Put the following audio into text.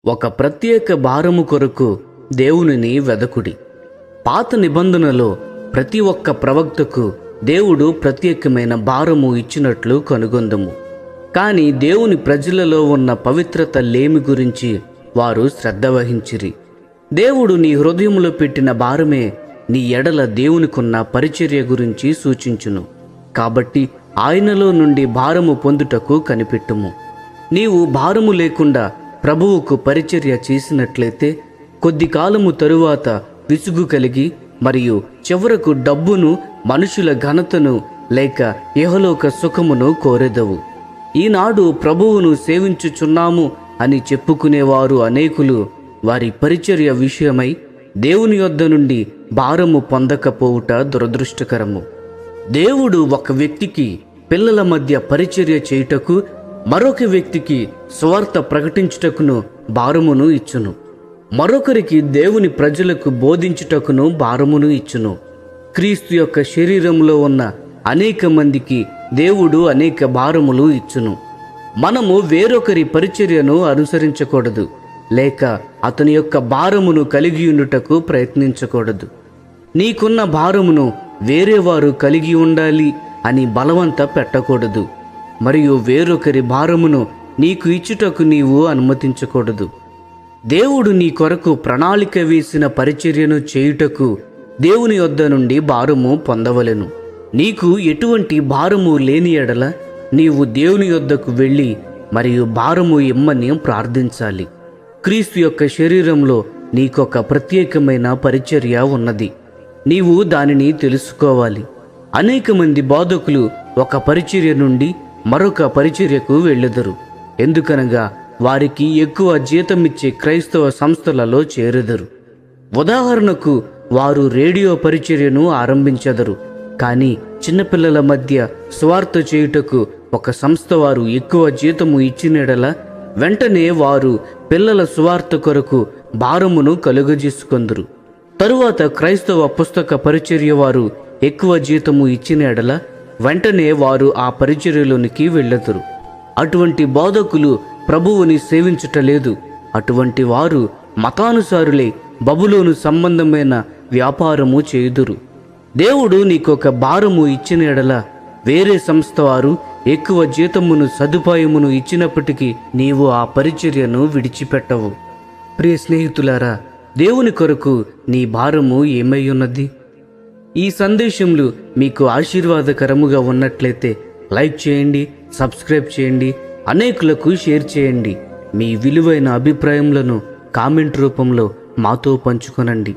ఒక ప్రత్యేక భారము కొరకు దేవునిని వెదకుడి. పాత నిబంధనలో ప్రతి ఒక్క ప్రవక్తకు దేవుడు ప్రత్యేకమైన భారము ఇచ్చినట్లు కనుగొందము. కానీ దేవుని ప్రజలలో ఉన్న పవిత్రత లేమి గురించి వారు శ్రద్ధ వహించిరి. దేవుడు నీ హృదయంలో పెట్టిన భారమే నీ ఎడల దేవునికున్న పరిచర్య గురించి సూచించును. కాబట్టి ఆయనలో నుండి భారము పొందుటకు కనిపెట్టుము. నీవు భారము లేకుండా ప్రభువుకు పరిచర్య చేసినట్లయితే కొద్ది కాలము తరువాత విసుగు కలిగి మరియు చివరకు డబ్బును, మనుషుల ఘనతను లేక ఇహలోక సుఖమును కోరెదవు. ఈనాడు ప్రభువును సేవించుచున్నాము అని చెప్పుకునేవారు అనేకులు వారి పరిచర్య విషయమై దేవుని యొద్ద నుండి భారము పొందకపోవుట దురదృష్టకరము. దేవుడు ఒక వ్యక్తికి పిల్లల మధ్య పరిచర్య చేయుటకు, మరొక వ్యక్తికి సువార్త ప్రకటించుటకును భారమును ఇచ్చును. మరొకరికి దేవుని ప్రజలకు బోధించుటకును భారమును ఇచ్చును. క్రీస్తు యొక్క శరీరంలో ఉన్న అనేక మందికి దేవుడు అనేక భారములు ఇచ్చును. మనము వేరొకరి పరిచర్యను అనుసరించకూడదు, లేక అతని యొక్క భారమును కలిగి ఉండుటకు ప్రయత్నించకూడదు. నీకున్న భారమును వేరేవారు కలిగి ఉండాలి అని బలవంత పెట్టకూడదు, మరియు వేరొకరి భారమును నీకు ఇచ్చుటకు నీవు అనుమతించకూడదు. దేవుడు నీ కొరకు ప్రణాళిక వేసిన పరిచర్యను చేయుటకు దేవుని యొద్ద నుండి భారము పొందవలెను. నీకు ఎటువంటి భారము లేని ఎడల నీవు దేవుని యొద్దకు వెళ్ళి మరియు భారము ఇమ్మని ప్రార్థించాలి. క్రీస్తు యొక్క శరీరంలో నీకొక ప్రత్యేకమైన పరిచర్య ఉన్నది. నీవు దానిని తెలుసుకోవాలి. అనేక మంది బోధకులు ఒక పరిచర్య నుండి మరొక పరిచర్యకు వెళ్ళెదరు. ఎందుకనగా వారికి ఎక్కువ జీతమిచ్చే క్రైస్తవ సంస్థలలో చేరెదరు. ఉదాహరణకు వారు రేడియో పరిచర్యను ఆరంభించెదరు. కానీ చిన్నపిల్లల మధ్య స్వార్థ చేయుటకు ఒక సంస్థ వారు ఎక్కువ జీతము ఇచ్చినడల వెంటనే వారు పిల్లల సువార్త కొరకు భారమును కలుగజేసుకొందురు. తరువాత క్రైస్తవ పుస్తక పరిచర్య వారు ఎక్కువ జీతము ఇచ్చిన ఎడల వెంటనే వారు ఆ పరిచర్యలోనికి వెళ్ళెదరు. అటువంటి బోధకులు ప్రభువుని సేవించుటలేదు. అటువంటి వారు మతానుసారులే బబులోను సంబంధమైన వ్యాపారము చేయుదురు. దేవుడు నీకొక భారము ఇచ్చిన ఎడల వేరే సంస్థ వారు ఎక్కువ జీతమును, సదుపాయమును ఇచ్చినప్పటికీ నీవు ఆ పరిచర్యను విడిచిపెట్టవు. ప్రియ స్నేహితులారా, దేవుని కొరకు నీ భారము ఏమై ఉన్నది? ఈ సందేశములు మీకు ఆశీర్వాదకరముగా ఉన్నట్లయితే లైక్ చేయండి, సబ్స్క్రైబ్ చేయండి, అనేకులకు షేర్ చేయండి. మీ విలువైన అభిప్రాయములను కామెంట్ రూపంలో మాతో పంచుకొనండి.